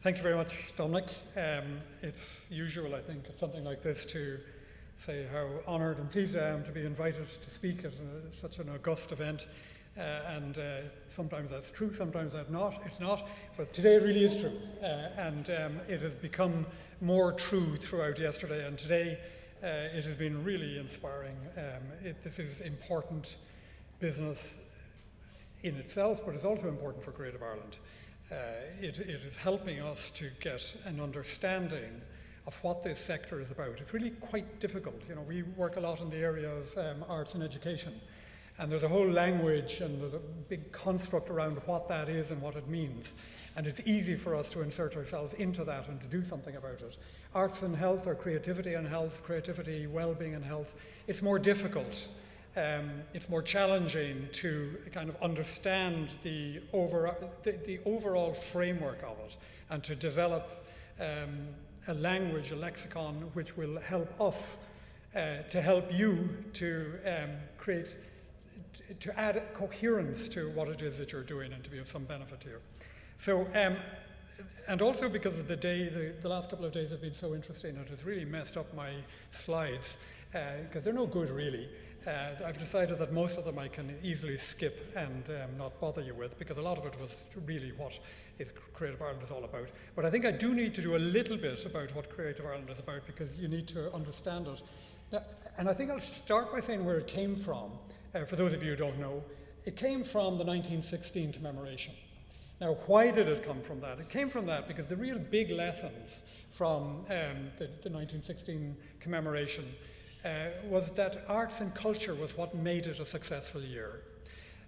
Thank you very much, Dominic. It's usual, I think, at something like this to say how honoured and pleased I am to be invited to speak at such an august event. Sometimes that's true, sometimes it's not, but today it really is true. It has become more true throughout yesterday, and today it has been really inspiring. This is important business in itself, but it's also important for Creative Ireland. It is helping us to get an understanding of what this sector is about. It's really quite difficult. You know, we work a lot in the area of arts and education, and there's a whole language and there's a big construct around what that is and what it means. And it's easy for us to insert ourselves into that and to do something about it. Arts and health, or creativity and health, creativity, well-being and health, it's more difficult. It's more challenging to kind of understand the overall framework of it, and to develop a language, a lexicon, which will help us to help you to to add coherence to what it is that you're doing and to be of some benefit to you. So, and also because of the last couple of days have been so interesting, it has really messed up my slides, because they're no good really. I've decided that most of them I can easily skip and not bother you with, because a lot of it was really what Creative Ireland is all about. But I think I do need to do a little bit about what Creative Ireland is about, because you need to understand it. Now, and I think I'll start by saying where it came from. For those of you who don't know, it came from the 1916 commemoration. Now, why did it come from that? It came from that because the real big lessons from the 1916 commemoration was that arts and culture was what made it a successful year.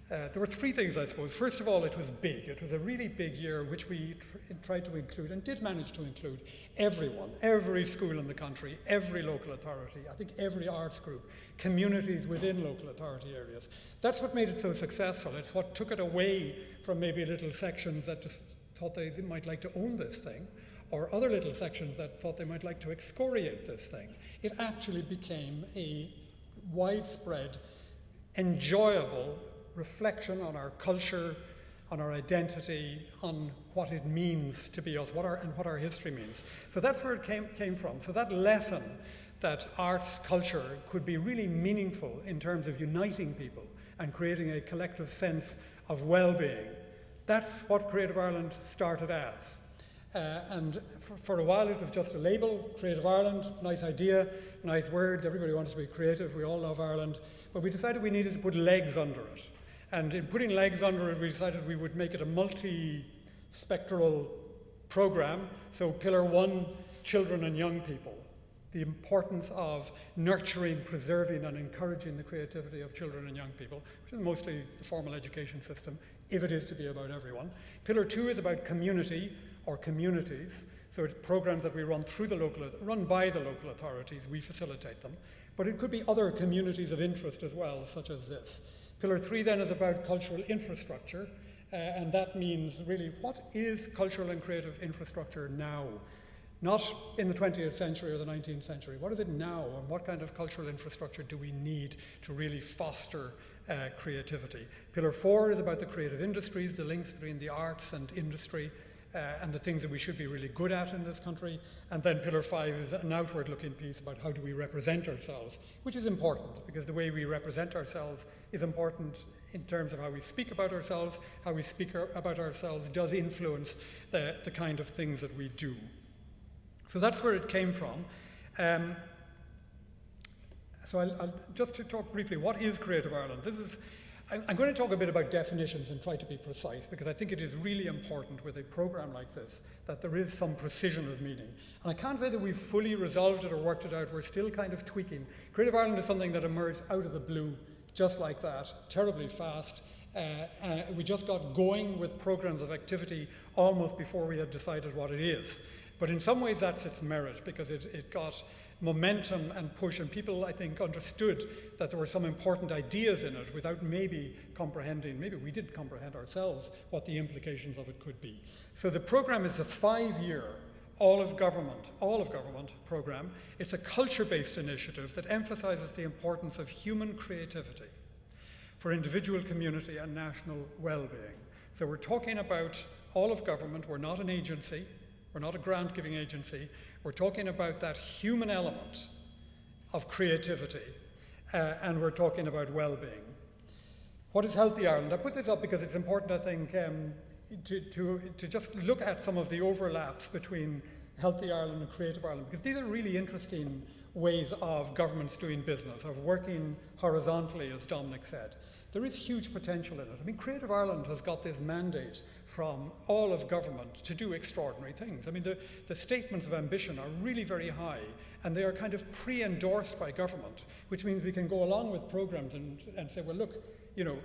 There were three things, I suppose. First of all, it was big. It was a really big year, which we tried to include and did manage to include everyone, every school in the country, every local authority, I think every arts group, communities within local authority areas. That's what made it so successful. It's what took it away from maybe little sections that just thought they might like to own this thing, or other little sections that thought they might like to excoriate this thing. It actually became a widespread, enjoyable reflection on our culture, on our identity, on what it means to be us, what our history means. So that's where it came from. So that lesson that arts, culture could be really meaningful in terms of uniting people and creating a collective sense of well-being, that's what Creative Ireland started as. And for a while it was just a label, Creative Ireland, nice idea, nice words, everybody wants to be creative, we all love Ireland, but we decided we needed to put legs under it. And in putting legs under it, we decided we would make it a multi-spectral program. So Pillar 1, children and young people. The importance of nurturing, preserving and encouraging the creativity of children and young people, which is mostly the formal education system, if it is to be about everyone. Pillar 2 is about community or communities. So it's programs that we run run by the local authorities, we facilitate them. But it could be other communities of interest as well, such as this. Pillar 3 then is about cultural infrastructure, and that means really what is cultural and creative infrastructure now? Not in the 20th century or the 19th century. What is it now, and what kind of cultural infrastructure do we need to really foster creativity? Pillar 4 is about the creative industries, the links between the arts and industry, and the things that we should be really good at in this country. And then Pillar 5 is an outward-looking piece about how do we represent ourselves, which is important, because the way we represent ourselves is important in terms of how we speak about ourselves. How we speak about ourselves does influence the kind of things that we do. So that's where it came from. So I'll just to talk briefly, what is Creative Ireland? I'm going to talk a bit about definitions and try to be precise, because I think it is really important with a program like this that there is some precision of meaning. And I can't say that we've fully resolved it or worked it out. We're still kind of tweaking. Creative Ireland is something that emerged out of the blue, just like that, terribly fast. We just got going with programs of activity almost before we had decided what it is. But in some ways that's its merit, because it got momentum and push, and people, I think, understood that there were some important ideas in it without maybe we didn't comprehend ourselves what the implications of it could be. So the program is a 5-year all of government program. It's a culture-based initiative that emphasizes the importance of human creativity for individual, community and national well-being. So we're talking about all of government. We're not an agency. We're not a grant-giving agency. We're talking about that human element of creativity, and we're talking about well-being. What is Healthy Ireland? I put this up because it's important, I think, to just look at some of the overlaps between Healthy Ireland and Creative Ireland, because these are really interesting ways of governments doing business, of working horizontally, as Dominic said. There is huge potential in it. I mean, Creative Ireland has got this mandate from all of government to do extraordinary things. I mean, the statements of ambition are really very high, and they are kind of pre-endorsed by government, which means we can go along with programs and say, well, look, you know,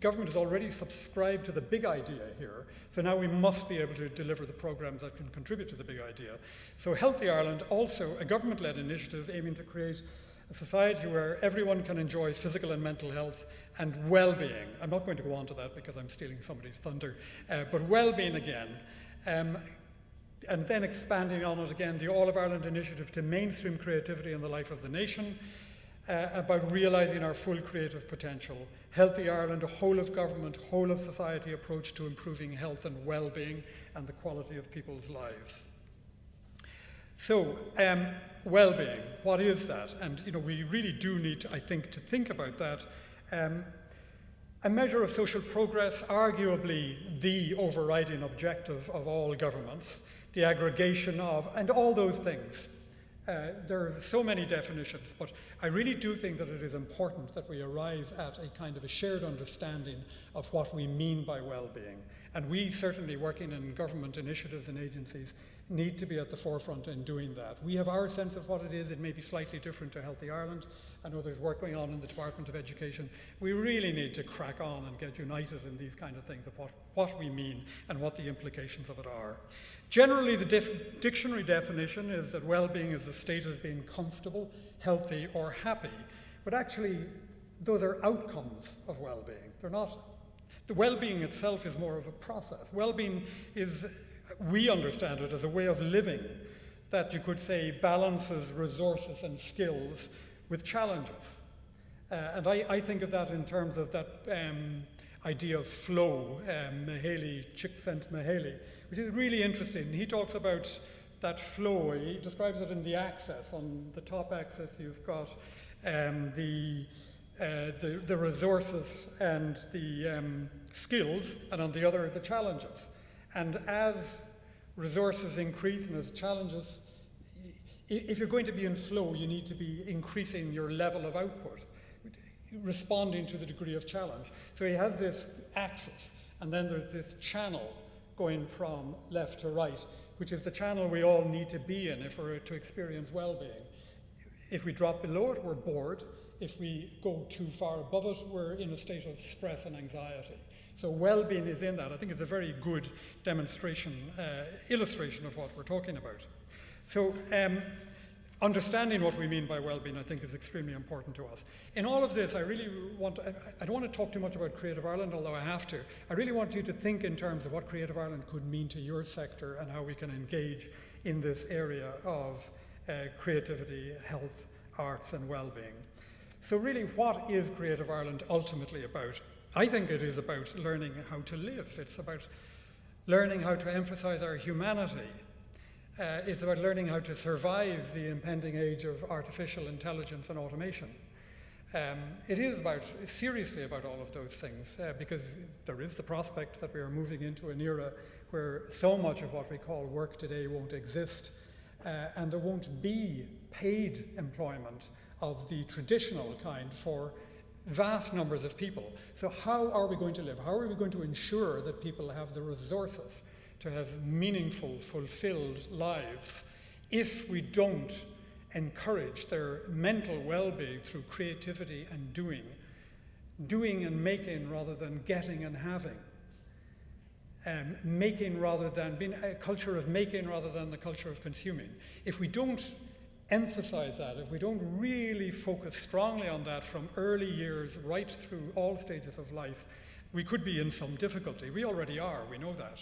government has already subscribed to the big idea here, so now we must be able to deliver the programs that can contribute to the big idea. So Healthy Ireland, also a government-led initiative aiming to create a society where everyone can enjoy physical and mental health and well-being. I'm not going to go on to that because I'm stealing somebody's thunder, but well-being again. And then expanding on it again, the All of Ireland initiative to mainstream creativity in the life of the nation, about realising our full creative potential. Healthy Ireland, a whole of government, whole of society approach to improving health and well-being and the quality of people's lives. So, well-being, what is that? And you know, we really do need, I think, to think about that. A measure of social progress, arguably the overriding objective of all governments, the aggregation of, and all those things. There are so many definitions, but I really do think that it is important that we arrive at a kind of a shared understanding of what we mean by well-being. And we certainly, working in government initiatives and agencies, need to be at the forefront in doing that. We have our sense of what it is. It may be slightly different to Healthy Ireland. I know there's work going on in the Department of Education. We really need to crack on and get united in these kind of things of what we mean and what the implications of it are. Generally, the dictionary definition is that well-being is the state of being comfortable, healthy, or happy. But actually, those are outcomes of well-being. They're not. The well-being itself is more of a process. Well-being is, we understand it as a way of living that you could say balances resources and skills with challenges. And I think of that in terms of that idea of flow, Csikszentmihalyi, which is really interesting. He talks about that flow. He describes it in the axis. On the top axis, you've got the resources and the skills, and on the other, the challenges. And as resources increase and as challenges, if you're going to be in flow, you need to be increasing your level of output, responding to the degree of challenge. So he has this axis, and then there's this channel going from left to right, which is the channel we all need to be in if we're to experience well-being. If we drop below it, we're bored. If we go too far above it, we're in a state of stress and anxiety. So well-being is in that. I think it's a very good demonstration, illustration of what we're talking about. So understanding what we mean by well-being, I think, is extremely important to us. In all of this, I really want, I don't want to talk too much about Creative Ireland, although I have to. I really want you to think in terms of what Creative Ireland could mean to your sector and how we can engage in this area of creativity, health, arts, and well-being. So really, what is Creative Ireland ultimately about? I think it is about learning how to live. It's about learning how to emphasize our humanity. It's about learning how to survive the impending age of artificial intelligence and automation. It is seriously about all of those things, because there is the prospect that we are moving into an era where so much of what we call work today won't exist, and there won't be paid employment of the traditional kind for vast numbers of people. So how are we going to live? How are we going to ensure that people have the resources to have meaningful, fulfilled lives if we don't encourage their mental well-being through creativity and doing and making rather than getting and having, making rather than being a culture of making rather than the culture of consuming. If we don't emphasize that, if we don't really focus strongly on that from early years right through all stages of life, we could be in some difficulty. We already are, we know that.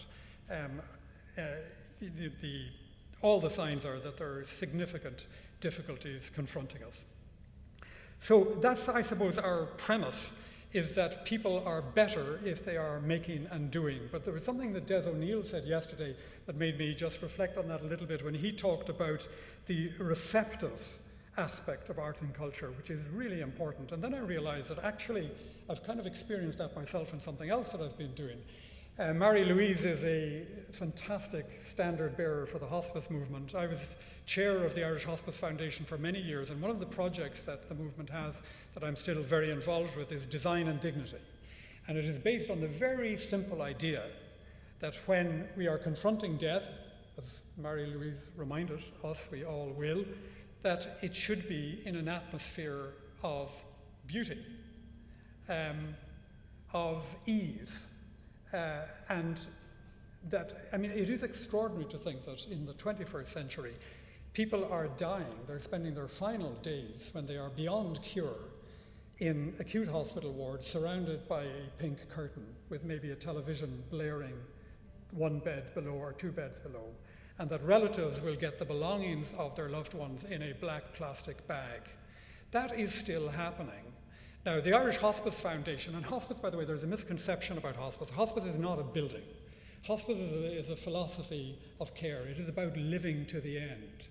All the signs are that there are significant difficulties confronting us. So that's, I suppose, our premise is that people are better if they are making and doing. But there was something that Des O'Neill said yesterday that made me just reflect on that a little bit when he talked about the receptive aspect of art and culture, which is really important. And then I realized that actually I've kind of experienced that myself in something else that I've been doing. Marie-Louise is a fantastic standard bearer for the hospice movement. I was chair of the Irish Hospice Foundation for many years, and one of the projects that the movement has that I'm still very involved with is Design and Dignity. And it is based on the very simple idea that when we are confronting death, as Marie-Louise reminded us we all will, that it should be in an atmosphere of beauty, of ease, and that, I mean, it is extraordinary to think that in the 21st century, people are dying, they're spending their final days when they are beyond cure in acute hospital wards surrounded by a pink curtain with maybe a television blaring 1 bed below or 2 beds below, and that relatives will get the belongings of their loved ones in a black plastic bag. That is still happening. Now, the Irish Hospice Foundation, and hospice, by the way, there's a misconception about hospice. Hospice is not a building. Hospice is a philosophy of care. It is about living to the end.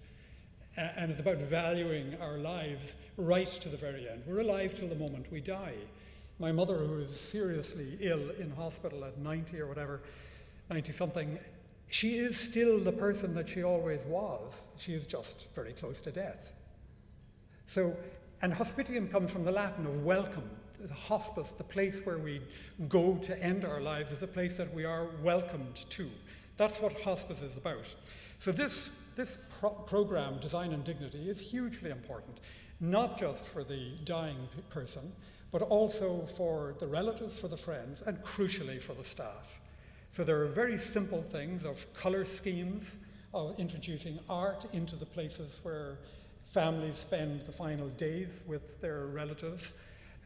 And it's about valuing our lives right to the very end. We're alive till the moment we die. My mother, who is seriously ill in hospital at 90 or whatever, 90-something, she is still the person that she always was. She is just very close to death. So, and hospitium comes from the Latin of welcome. The hospice, the place where we go to end our lives, is a place that we are welcomed to. That's what hospice is about. So this program, Design and Dignity, is hugely important, not just for the dying person, but also for the relatives, for the friends, and crucially for the staff. So there are very simple things of color schemes, of introducing art into the places where families spend the final days with their relatives.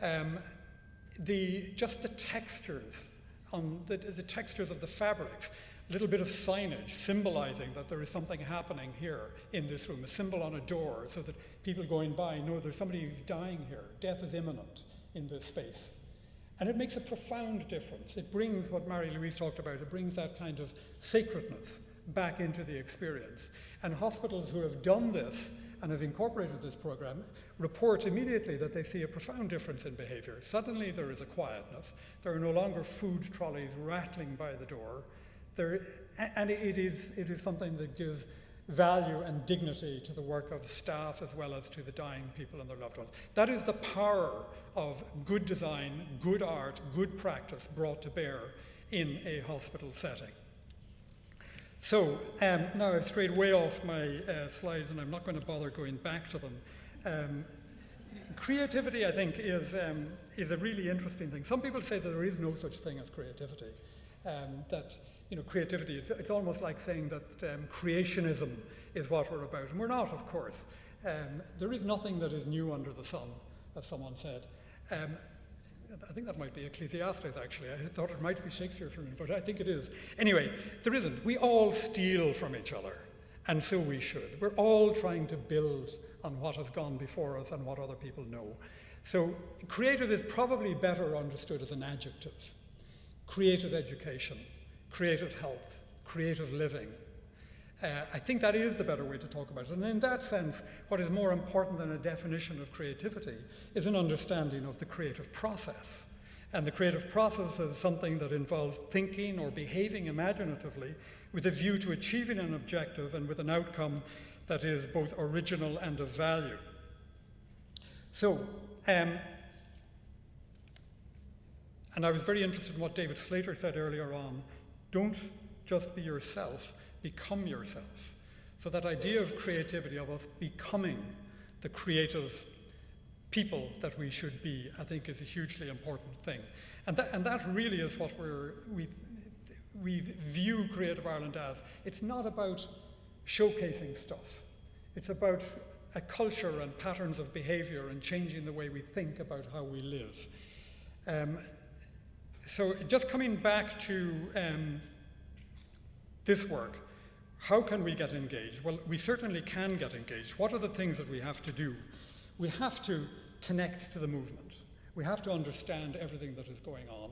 Just the textures, the textures of the fabrics, a little bit of signage symbolizing that there is something happening here in this room, a symbol on a door so that people going by know there's somebody who's dying here. Death is imminent in this space. And it makes a profound difference. It brings what Marie-Louise talked about, it brings that kind of sacredness back into the experience. And hospitals who have done this and have incorporated this program report immediately that they see a profound difference in behavior. Suddenly there is a quietness. There are no longer food trolleys rattling by the door. And it is something that gives value and dignity to the work of staff as well as to the dying people and their loved ones. That is the power of good design, good art, good practice brought to bear in a hospital setting. So now I've strayed way off my slides and I'm not going to bother going back to them. Creativity, I think, is a really interesting thing. Some people say that there is no such thing as creativity. That creativity, it's almost like saying that creationism is what we're about. And we're not, of course. There is nothing that is new under the sun, as someone said. I think that might be Ecclesiastes, actually. I thought it might be Shakespeare for me, but I think it is. Anyway, there isn't. We all steal from each other, and so we should. We're all trying to build on what has gone before us and what other people know. So creative is probably better understood as an adjective. Creative education, creative health, creative living. I think that is the better way to talk about it. And in that sense, what is more important than a definition of creativity is an understanding of the creative process. And the creative process is something that involves thinking or behaving imaginatively with a view to achieving an objective and with an outcome that is both original and of value. So, and I was very interested in what David Slater said earlier on. Don't just be yourself, become yourself. So that idea of creativity, of us becoming the creative people that we should be, I think is a hugely important thing. And that really is what we view Creative Ireland as. It's not about showcasing stuff. It's about a culture and patterns of behavior and changing the way we think about how we live. So just coming back to this work, how can we get engaged? Well, we certainly can get engaged. What are the things that we have to do? We have to connect to the movement. We have to understand everything that is going on.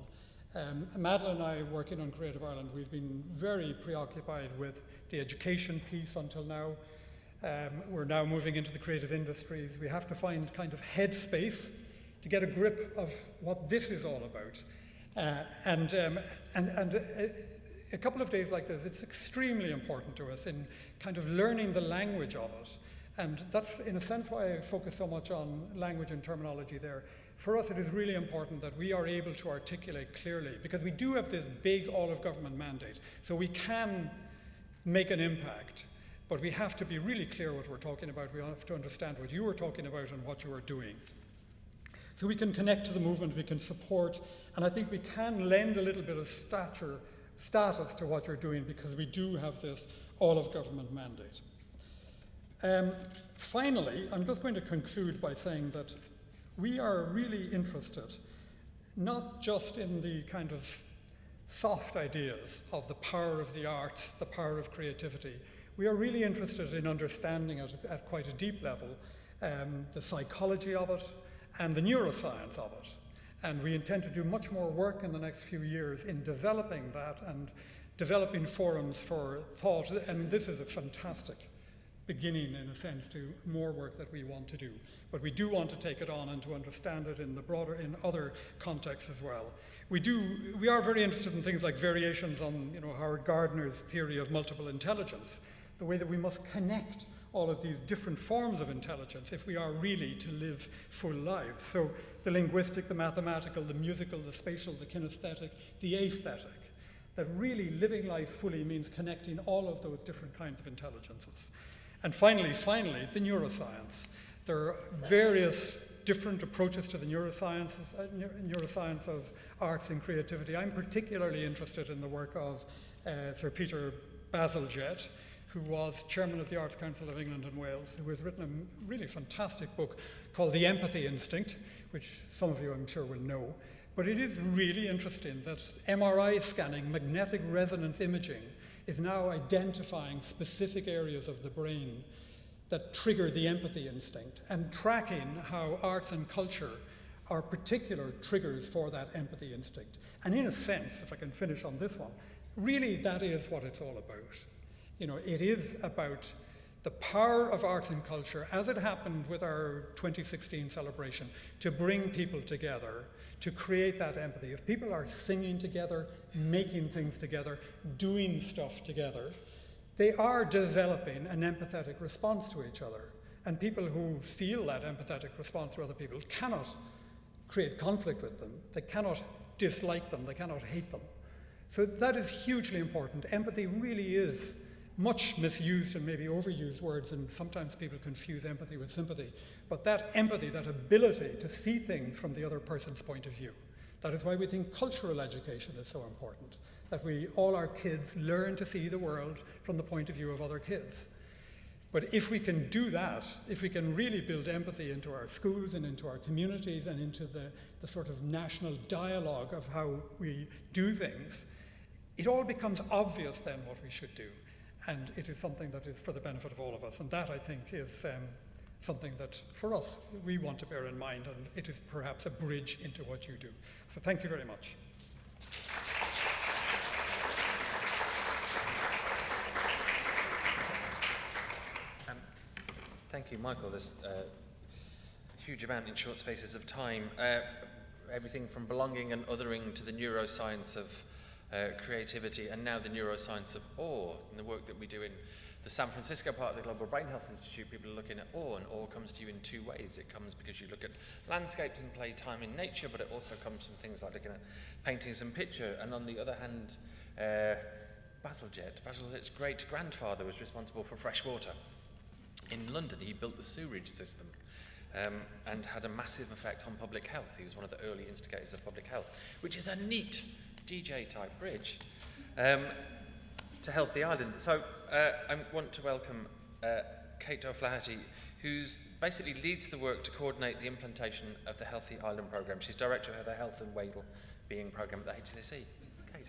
Madeline and I, working on Creative Ireland, we've been very preoccupied with the education piece until now. We're now moving into the creative industries. We have to find kind of headspace to get a grip of what this is all about. A couple of days like this, it's extremely important to us in kind of learning the language of it. And that's, in a sense, why I focus so much on language and terminology there. For us, it is really important that we are able to articulate clearly, because we do have this big all-of-government mandate. So we can make an impact, but we have to be really clear what we're talking about. We have to understand what you are talking about and what you are doing. So we can connect to the movement, we can support, and I think we can lend a little bit of status to what you're doing, because we do have this all-of-government mandate. Finally, I'm just going to conclude by saying that we are really interested not just in the kind of soft ideas of the power of the arts, the power of creativity. We are really interested in understanding it at quite a deep level, the psychology of it and the neuroscience of it. And we intend to do much more work in the next few years in developing that and developing forums for thought. And this is a fantastic beginning, in a sense, to more work that we want to do. But we do want to take it on and to understand it in the broader, in other contexts as well. We are very interested in things like variations on, Howard Gardner's theory of multiple intelligence, the way that we must connect all of these different forms of intelligence if we are really to live full lives. So the linguistic, the mathematical, the musical, the spatial, the kinesthetic, the aesthetic, that really living life fully means connecting all of those different kinds of intelligences. And finally, the neuroscience. There are various different approaches to the neuroscience of arts and creativity. I'm particularly interested in the work of Sir Peter Bazalgette, who was chairman of the Arts Council of England and Wales, who has written a really fantastic book called The Empathy Instinct, which some of you I'm sure will know. But it is really interesting that MRI scanning, magnetic resonance imaging, is now identifying specific areas of the brain that trigger the empathy instinct and tracking how arts and culture are particular triggers for that empathy instinct. And in a sense, if I can finish on this one, really that is what it's all about. It is about the power of arts and culture, as it happened with our 2016 celebration, to bring people together, to create that empathy. If people are singing together, making things together, doing stuff together, they are developing an empathetic response to each other. And people who feel that empathetic response to other people cannot create conflict with them. They cannot dislike them. They cannot hate them. So that is hugely important. Empathy really is much misused and maybe overused words, and sometimes people confuse empathy with sympathy. But that empathy, that ability to see things from the other person's point of view, that is why we think cultural education is so important, that all our kids learn to see the world from the point of view of other kids. But if we can do that, if we can really build empathy into our schools and into our communities and into the sort of national dialogue of how we do things, it all becomes obvious then what we should do. And it is something that is for the benefit of all of us. And that, I think, is something that, for us, we want to bear in mind. And it is perhaps a bridge into what you do. So thank you very much. Thank you, Michael. There's a huge amount in short spaces of time. Everything from belonging and othering to the neuroscience of creativity, and now the neuroscience of awe, and the work that we do in the San Francisco part of the Global Brain Health Institute. People are looking at awe, and awe comes to you in two ways. It comes because you look at landscapes and play time in nature, but it also comes from things like looking at paintings and picture. And on the other hand, Bazalgette's great-grandfather was responsible for fresh water. In London, he built the sewerage system and had a massive effect on public health. He was one of the early instigators of public health, which is a neat DJ-type bridge to Healthy Ireland. So I want to welcome Kate OFlaherty, who basically leads the work to coordinate the implementation of the Healthy Ireland programme. She's director of the Health and Wellbeing programme at the HSE. Kate.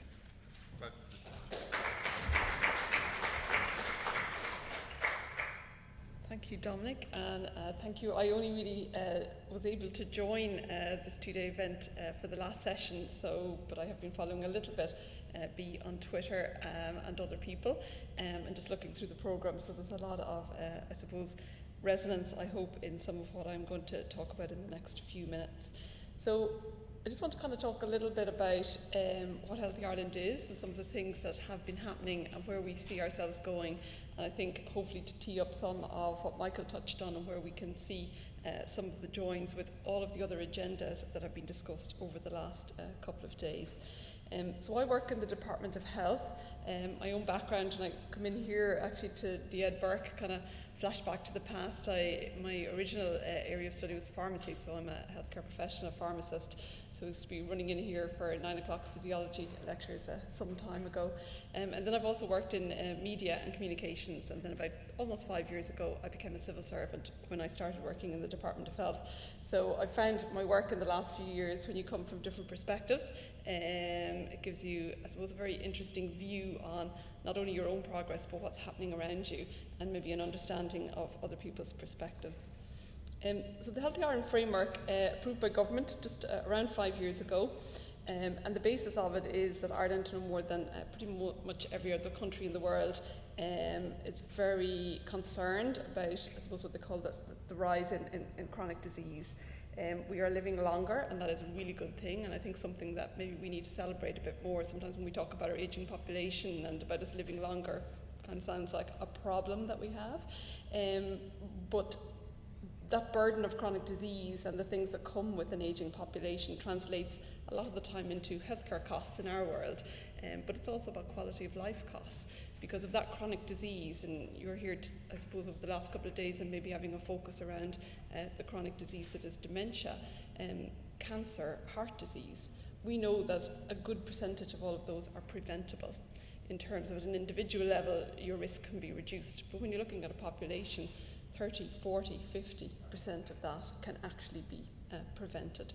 Thank Thank you, Dominic, and thank you. I only really was able to join this 2-day event for the last session, but I have been following a little bit, be on Twitter and other people, and just looking through the programme. So there's a lot of, I suppose, resonance, I hope, in some of what I'm going to talk about in the next few minutes. So I just want to kind of talk a little bit about what Healthy Ireland is and some of the things that have been happening and where we see ourselves going. And I think hopefully to tee up some of what Michael touched on and where we can see some of the joins with all of the other agendas that have been discussed over the last couple of days. So I work in the Department of Health. My own background, and I come in here actually to the Ed Burke kind of flashback to the past. My original area of study was pharmacy, so I'm a healthcare professional, pharmacist. So I used to be running in here for 9 o'clock physiology lectures some time ago. And then I've also worked in media and communications, and then about almost 5 years ago I became a civil servant when I started working in the Department of Health. So I found my work in the last few years, when you come from different perspectives, it gives you, I suppose, a very interesting view on not only your own progress but what's happening around you, and maybe an understanding of other people's perspectives. So the Healthy Ireland framework, approved by government just around 5 years ago, and the basis of it is that Ireland, no more than pretty much every other country in the world, is very concerned about, I suppose, what they call the rise in chronic disease. We are living longer, and that is a really good thing, and I think something that maybe we need to celebrate a bit more. Sometimes when we talk about our ageing population and about us living longer, it kind of sounds like a problem that we have. But that burden of chronic disease and the things that come with an ageing population translates a lot of the time into healthcare costs in our world, but it's also about quality of life costs because of that chronic disease. And you're here, I suppose, over the last couple of days and maybe having a focus around the chronic disease that is dementia, cancer, heart disease. We know that a good percentage of all of those are preventable. In terms of at an individual level, your risk can be reduced, but when you're looking at a population, 30, 40, 50% of that can actually be prevented.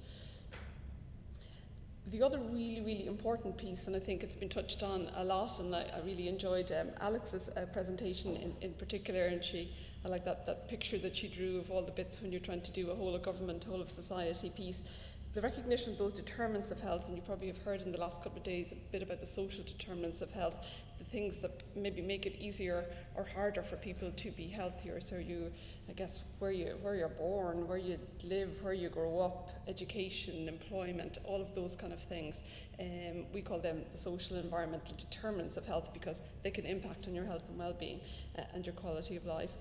The other really, really important piece, and I think it's been touched on a lot, and I really enjoyed Alex's presentation in particular, and I like that picture that she drew of all the bits when you're trying to do a whole of government, whole of society piece. The recognition of those determinants of health, and you probably have heard in the last couple of days a bit about the social determinants of health, the things that maybe make it easier or harder for people to be healthier. So I guess where you're born, where you live, where you grow up, education, employment, all of those kind of things. We call them the social and environmental determinants of health because they can impact on your health and well-being and your quality of life.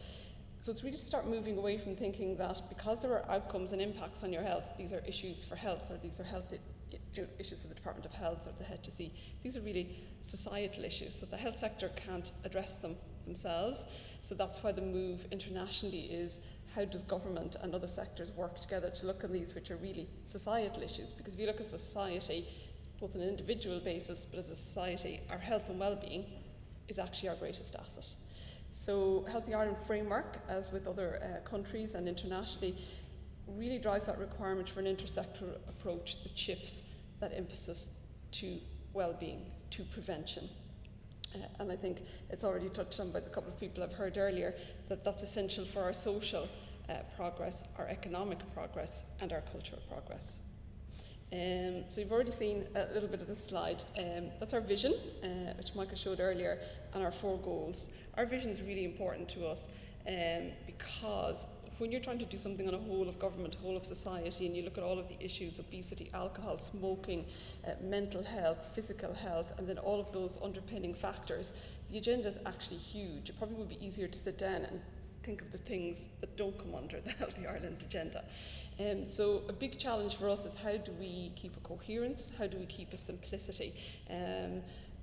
So it's really to start moving away from thinking that because there are outcomes and impacts on your health, these are issues for health, or these are health issues for the Department of Health or the HeadSpace. These are really societal issues. So the health sector can't address them themselves. So that's why the move internationally is how does government and other sectors work together to look at these, which are really societal issues. Because if you look at society, both on an individual basis, but as a society, our health and well-being is actually our greatest asset. So Healthy Ireland framework, as with other countries and internationally, really drives that requirement for an intersectoral approach that shifts that emphasis to well-being, to prevention. And I think it's already touched on by the couple of people I've heard earlier that that's essential for our social progress, our economic progress, and our cultural progress. So you've already seen a little bit of this slide. That's our vision, which Michael showed earlier, and our 4 goals. Our vision is really important to us because when you're trying to do something on a whole of government, whole of society, and you look at all of the issues, obesity, alcohol, smoking, mental health, physical health, and then all of those underpinning factors, the agenda is actually huge. It probably would be easier to sit down and think of the things that don't come under the Healthy Ireland agenda. So a big challenge for us is how do we keep a coherence, how do we keep a simplicity?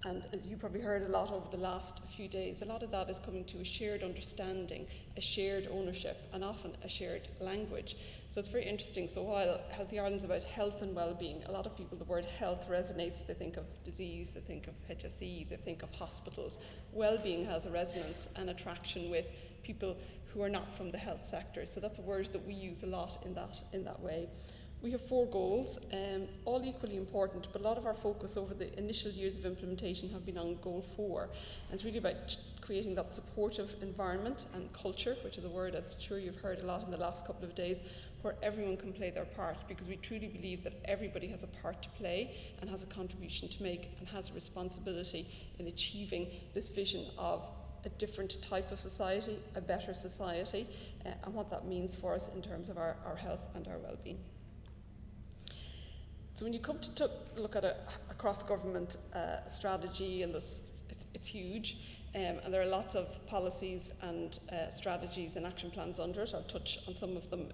And as you probably heard a lot over the last few days, a lot of that is coming to a shared understanding, a shared ownership, and often a shared language. So it's very interesting. So while Healthy Ireland's about health and well-being, a lot of people, the word health resonates. They think of disease, they think of HSE, they think of hospitals. Well-being has a resonance and attraction with people who are not from the health sector. So that's a word that we use a lot in that way. We have 4 goals, all equally important, but a lot of our focus over the initial years of implementation have been on goal 4. And it's really about creating that supportive environment and culture, which is a word I'm sure you've heard a lot in the last couple of days, where everyone can play their part, because we truly believe that everybody has a part to play and has a contribution to make and has a responsibility in achieving this vision of a different type of society, a better society, and what that means for us in terms of our health and our well-being. So when you come to look at a cross-government strategy, and it's huge, and there are lots of policies and strategies and action plans under it. I'll touch on some of them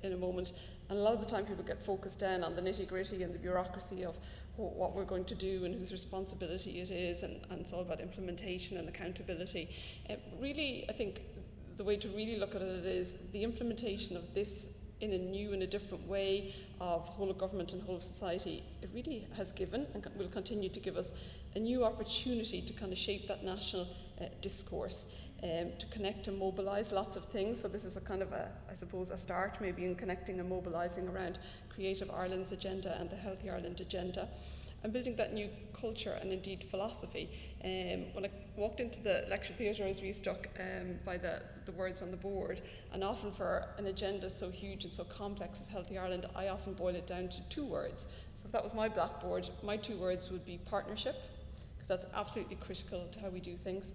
in a moment. And a lot of the time people get focused down on the nitty-gritty and the bureaucracy of what we're going to do and whose responsibility it is, and it's all about implementation and accountability. Really, I think the way to really look at it is the implementation of this in a new and a different way of whole of government and whole of society. It really has given and will continue to give us a new opportunity to kind of shape that national discourse, to connect and mobilise lots of things. So this is a kind of I suppose, a start maybe in connecting and mobilising around Creative Ireland's agenda and the Healthy Ireland agenda, and building that new culture and indeed philosophy. When I walked into the lecture theatre, I was really struck by the words on the board, and often for an agenda so huge and so complex as Healthy Ireland, I often boil it down to 2 words. So if that was my blackboard, my 2 words would be partnership, because that's absolutely critical to how we do things,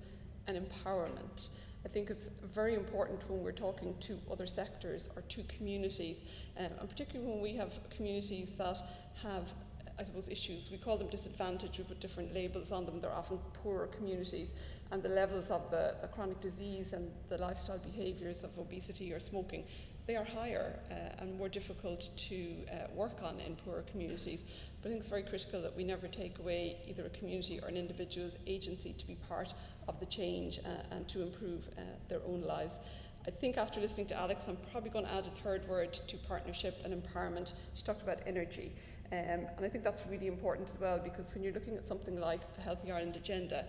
and empowerment. I think it's very important when we're talking to other sectors or to communities, and particularly when we have communities that have, I suppose, issues. We call them disadvantaged, we put different labels on them. They're often poorer communities, and the levels of the chronic disease and the lifestyle behaviours of obesity or smoking, they are higher and more difficult to work on in poorer communities. But I think it's very critical that we never take away either a community or an individual's agency to be part of the change and to improve their own lives. I think after listening to Alex, I'm probably going to add a 3rd word to partnership and empowerment. She talked about energy. And I think that's really important as well, because when you're looking at something like a Healthy Ireland agenda,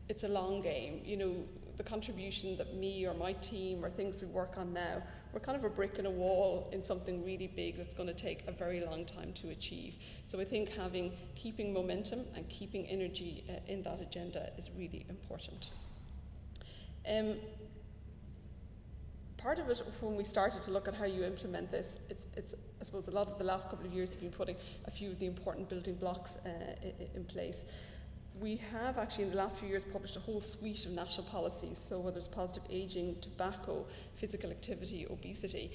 it's a long game. You know, the contribution that me or my team or things we work on now, we're kind of a brick in a wall in something really big that's going to take a very long time to achieve. So I think keeping momentum and keeping energy in that agenda is really important. Part of it, when we started to look at how you implement this, it's I suppose a lot of the last couple of years have been putting a few of the important building blocks in place. We have actually in the last few years published a whole suite of national policies, so whether it's positive ageing, tobacco, physical activity, obesity.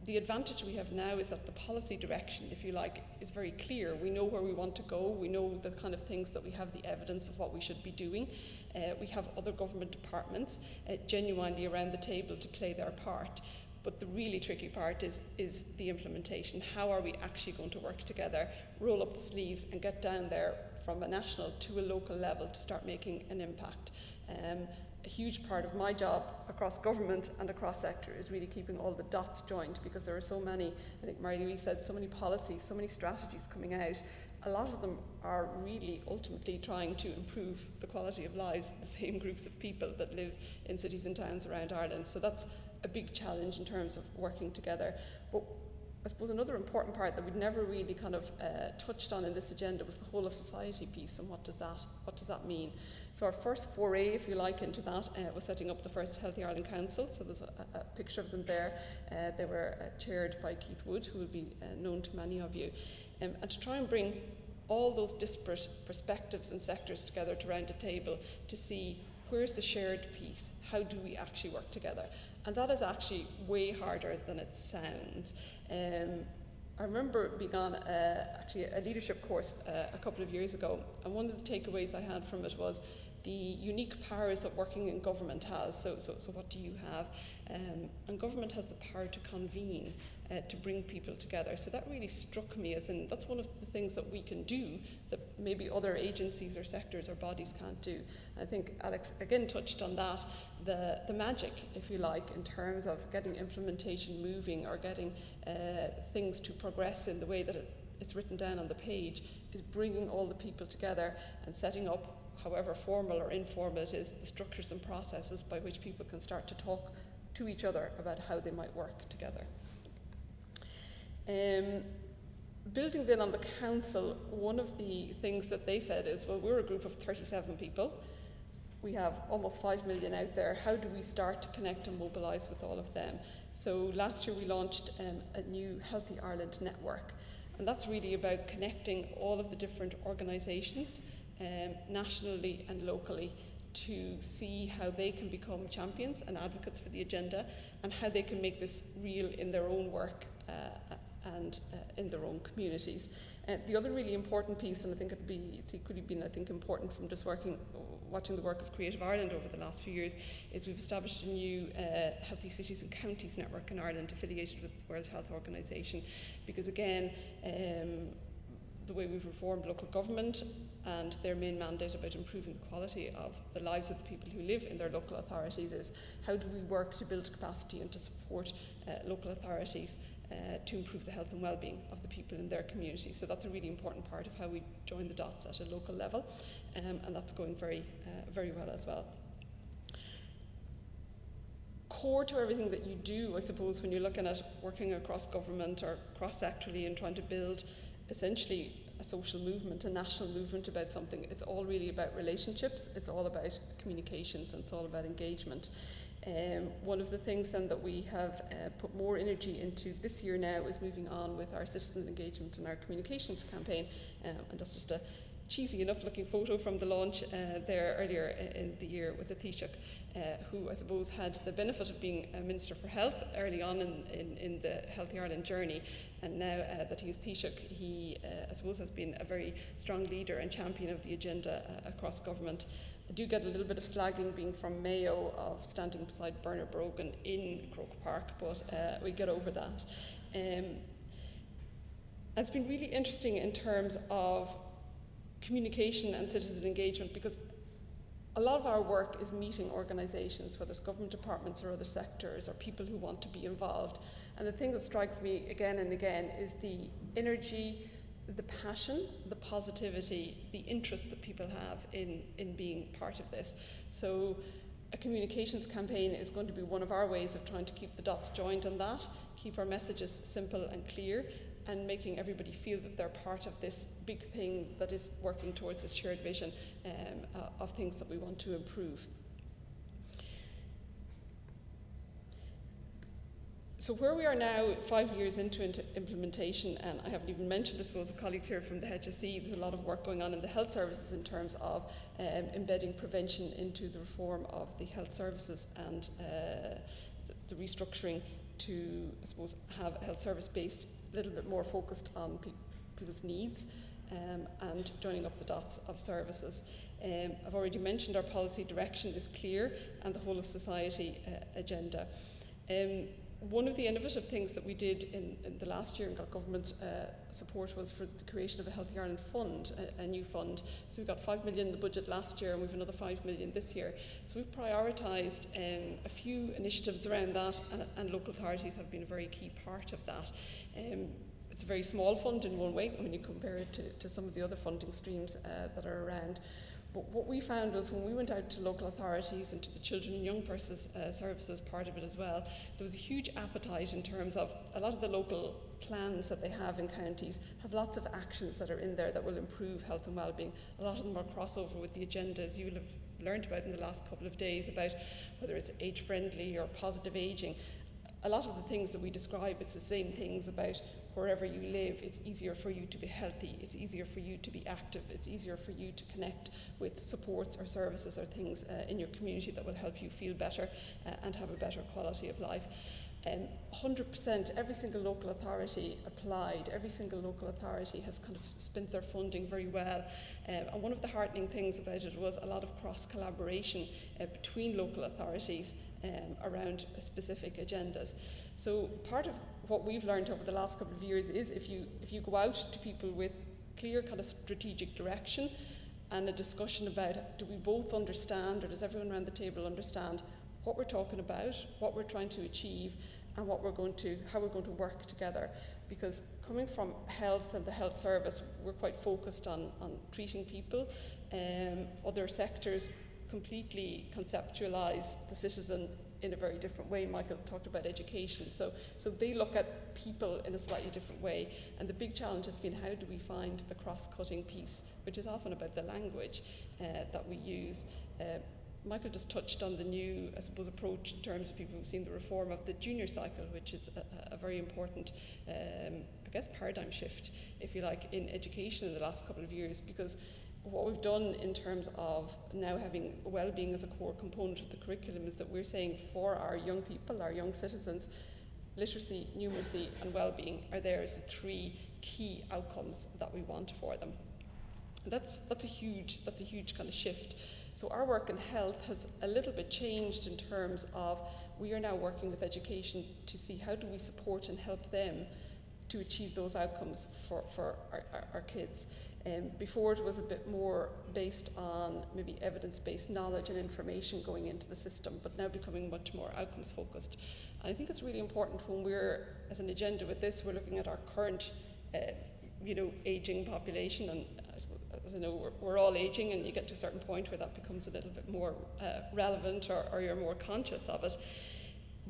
The advantage we have now is that the policy direction, if you like, is very clear. We know where we want to go. We know the kind of things that we have the evidence of what we should be doing. We have other government departments genuinely around the table to play their part. But the really tricky part is the implementation. How are we actually going to work together, roll up the sleeves and get down there from a national to a local level to start making an impact? A huge part of my job across government and across sector is really keeping all the dots joined, because there are so many, I think Mary-Louise said, so many policies, so many strategies coming out. A lot of them are really ultimately trying to improve the quality of lives of the same groups of people that live in cities and towns around Ireland. So that's a big challenge in terms of working together. But I suppose another important part that we'd never really kind of touched on in this agenda was the whole of society piece, and what does that mean? So our first foray, if you like, into that was setting up the first Healthy Ireland Council. So there's a picture of them there. They were chaired by Keith Wood, who will be known to many of you, and to try and bring all those disparate perspectives and sectors together around a table to see where's the shared piece, how do we actually work together? And that is actually way harder than it sounds. I remember being on actually a leadership course a couple of years ago, and one of the takeaways I had from it was the unique powers that working in government has. So what do you have? And government has the power to convene, to bring people together. So that really struck me as in, that's one of the things that we can do that maybe other agencies or sectors or bodies can't do. And I think Alex again touched on that, the magic, if you like, in terms of getting implementation moving or getting things to progress in the way that it's written down on the page, is bringing all the people together and setting up, however formal or informal it is, the structures and processes by which people can start to talk to each other about how they might work together. Building then on the council, one of the things that they said is, well, we're a group of 37 people. we have almost 5 million out there. How do we start to connect and mobilise with all of them? So last year we launched a new Healthy Ireland network, and that's really about connecting all of the different organisations nationally and locally to see how they can become champions and advocates for the agenda, and how they can make this real in their own work and in their own communities. The other really important piece, and I think it's equally been, I think, important from just watching the work of Creative Ireland over the last few years, is we've established a new Healthy Cities and Counties network in Ireland affiliated with the World Health Organization, because again, the way we've reformed local government and their main mandate about improving the quality of the lives of the people who live in their local authorities is how do we work to build capacity and to support local authorities to improve the health and well-being of the people in their community. So that's a really important part of how we join the dots at a local level, and that's going very well as well. Core to everything that you do, I suppose, when you're looking at working across government or cross-sectorally and trying to build essentially a social movement, a national movement about something, it's all really about relationships, it's all about communications, and it's all about engagement. One of the things then that we have put more energy into this year now is moving on with our citizen engagement and our communications campaign, and that's just a cheesy enough looking photo from the launch there earlier in the year with the Taoiseach, who I suppose had the benefit of being a Minister for Health early on in the Healthy Ireland journey, and now that he is Taoiseach, he I suppose has been a very strong leader and champion of the agenda across government. I do get a little bit of slagging being from Mayo of standing beside Bernard Brogan in Croke Park, but we get over that. It's been really interesting in terms of communication and citizen engagement, because a lot of our work is meeting organisations, whether it's government departments or other sectors or people who want to be involved. And the thing that strikes me again and again is the energy, the passion, the positivity, the interest that people have in being part of this. So a communications campaign is going to be one of our ways of trying to keep the dots joined on that, keep our messages simple and clear, and making everybody feel that they're part of this big thing that is working towards this shared vision of things that we want to improve. So where we are now, 5 years into implementation, and I haven't even mentioned, I suppose, the colleagues here from the HSE, there's a lot of work going on in the health services in terms of embedding prevention into the reform of the health services and the restructuring to, I suppose, have a health service based a little bit more focused on people's needs and joining up the dots of services. I've already mentioned our policy direction is clear and the whole of society agenda. One of the innovative things that we did in the last year and got government support was for the creation of a Healthy Ireland fund, a new fund. So we got 5 million in the budget last year and we've another 5 million this year. So we've prioritised a few initiatives around that, and local authorities have been a very key part of that. It's a very small fund in one way when you compare it to some of the other funding streams that are around. But what we found was when we went out to local authorities and to the children and young persons services part of it as well, there was a huge appetite in terms of a lot of the local plans that they have in counties have lots of actions that are in there that will improve health and well-being. A lot of them are crossover with the agendas you will have learned about in the last couple of days about whether it's age-friendly or positive ageing. A lot of the things that we describe, it's the same things about wherever you live. It's easier for you to be healthy, it's easier for you to be active, it's easier for you to connect with supports or services or things in your community that will help you feel better and have a better quality of life. 100%, every single local authority applied, every single local authority has kind of spent their funding very well. And one of the heartening things about it was a lot of cross-collaboration between local authorities around specific agendas. So part of what we've learned over the last couple of years is if you go out to people with clear kind of strategic direction and a discussion about do we both understand, or does everyone around the table understand what we're talking about, what we're trying to achieve, and how we're going to work together. Because coming from health and the health service, we're quite focused on treating people. Other sectors completely conceptualise the citizen in a very different way. Michael talked about education. So they look at people in a slightly different way. And the big challenge has been how do we find the cross-cutting piece, which is often about the language that we use. Michael just touched on the new, I suppose, approach in terms of people who've seen the reform of the junior cycle, which is a very important, I guess, paradigm shift, if you like, in education in the last couple of years, because what we've done in terms of now having well-being as a core component of the curriculum is that we're saying for our young people, our young citizens, literacy, numeracy and well-being are there as the three key outcomes that we want for them. And that's a huge kind of shift. So our work in health has a little bit changed in terms of we are now working with education to see how do we support and help them to achieve those outcomes for our kids. Before it was a bit more based on maybe evidence-based knowledge and information going into the system, but now becoming much more outcomes focused. And I think it's really important when we're, as an agenda with this, we're looking at our current aging population, and as I know we're all aging, and you get to a certain point where that becomes a little bit more relevant, or you're more conscious of it.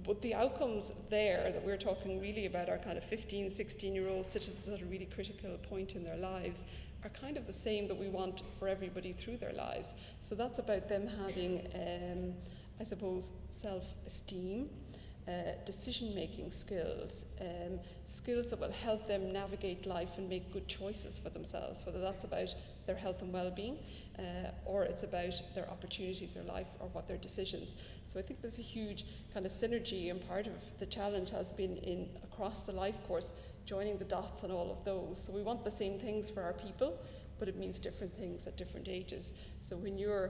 But the outcomes there that we're talking really about are kind of 15, 16-year-old citizens at a really critical point in their lives are kind of the same that we want for everybody through their lives. So that's about them having, I suppose, self-esteem, decision-making skills, skills that will help them navigate life and make good choices for themselves, whether that's about their health and well-being, or it's about their opportunities in life or what their decisions. So I think there's a huge kind of synergy, and part of the challenge has been in across the life course, joining the dots on all of those. So we want the same things for our people, but it means different things at different ages. So when you're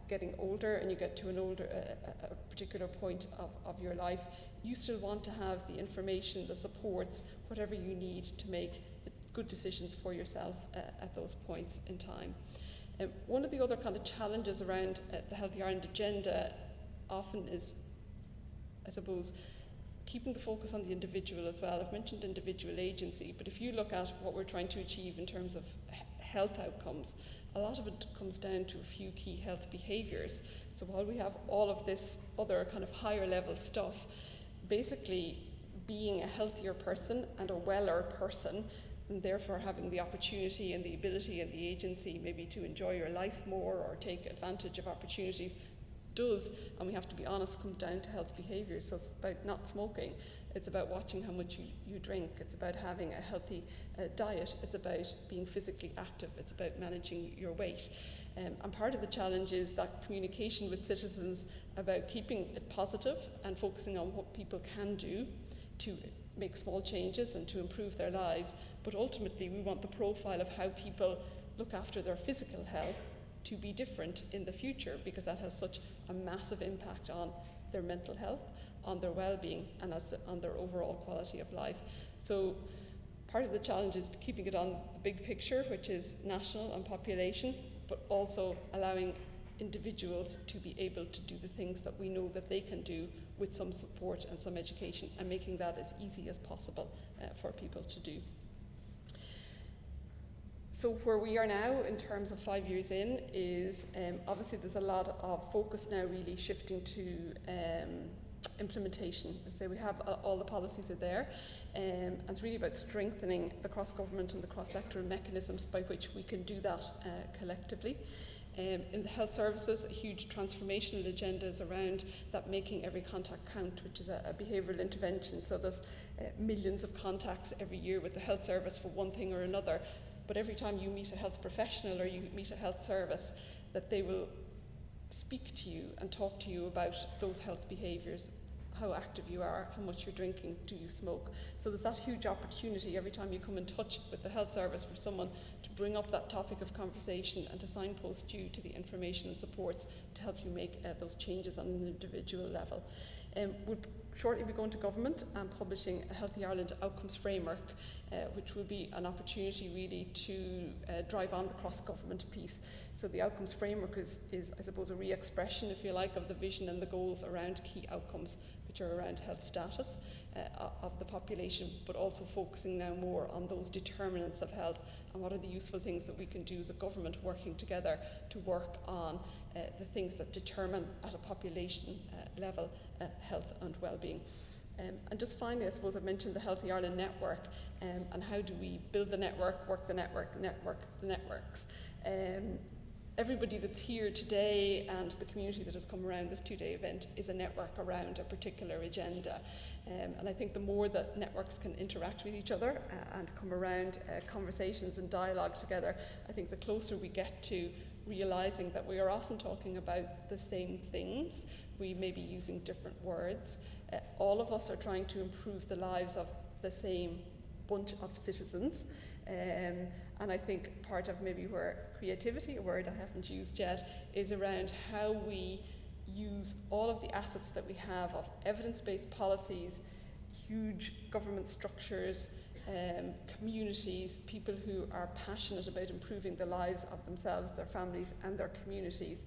getting older and you get to a particular point of your life, you still want to have the information, the supports, whatever you need to make the good decisions for yourself at those points in time. One of the other kind of challenges around the Healthy Ireland agenda often is, I suppose, keeping the focus on the individual as well. I've mentioned individual agency, but if you look at what we're trying to achieve in terms of health outcomes, a lot of it comes down to a few key health behaviours. So while we have all of this other kind of higher level stuff, basically being a healthier person and a weller person, and therefore having the opportunity and the ability and the agency maybe to enjoy your life more or take advantage of opportunities, does, and we have to be honest, come down to health behaviours. So it's about not smoking, it's about watching how much you drink, it's about having a healthy diet, it's about being physically active, it's about managing your weight. And part of the challenge is that communication with citizens about keeping it positive and focusing on what people can do to make small changes and to improve their lives, but ultimately we want the profile of how people look after their physical health to be different in the future, because that has such a massive impact on their mental health, on their well-being, and on their overall quality of life. So part of the challenge is keeping it on the big picture, which is national and population, but also allowing individuals to be able to do the things that we know that they can do with some support and some education, and making that as easy as possible for people to do. So where we are now in terms of 5 years in is obviously there's a lot of focus now really shifting to implementation. So we have all the policies are there, and it's really about strengthening the cross-government and the cross-sectoral mechanisms by which we can do that collectively. In the health services, a huge transformational agenda is around that making every contact count, which is a behavioural intervention. So there's millions of contacts every year with the health service for one thing or another. But every time you meet a health professional or you meet a health service, that they will speak to you and talk to you about those health behaviours, how active you are, how much you're drinking, do you smoke. So there's that huge opportunity every time you come in touch with the health service for someone to bring up that topic of conversation and to signpost you to the information and supports to help you make those changes on an individual level. We'll shortly be going to government and publishing a Healthy Ireland outcomes framework, which will be an opportunity really to drive on the cross-government piece. So the outcomes framework is I suppose, a re-expression, if you like, of the vision and the goals around key outcomes, which are around health status of the population, but also focusing now more on those determinants of health and what are the useful things that we can do as a government working together to work on the things that determine at a population level health and well-being. And just finally, I suppose I've mentioned the Healthy Ireland network, and how do we build the network, work the network, network the networks. everybody that's here today and the community that has come around this 2-day event is a network around a particular agenda. And I think the more that networks can interact with each other and come around conversations and dialogue together, I think the closer we get to realizing that we are often talking about the same things. We may be using different words. All of us are trying to improve the lives of the same bunch of citizens. And I think part of maybe where creativity, a word I haven't used yet, is around how we use all of the assets that we have of evidence-based policies, huge government structures, communities, people who are passionate about improving the lives of themselves, their families and their communities.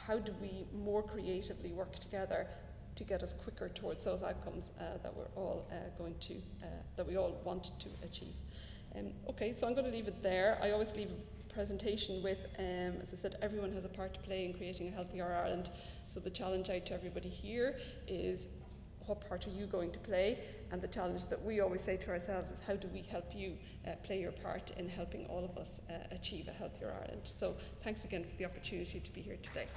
How do we more creatively work together to get us quicker towards those outcomes that we're all that we all want to achieve? Okay, so I'm going to leave it there. I always leave a presentation with, as I said, everyone has a part to play in creating a healthier Ireland. So the challenge out to everybody here is, what part are you going to play? And the challenge that we always say to ourselves is, how do we help you play your part in helping all of us achieve a healthier Ireland? So thanks again for the opportunity to be here today.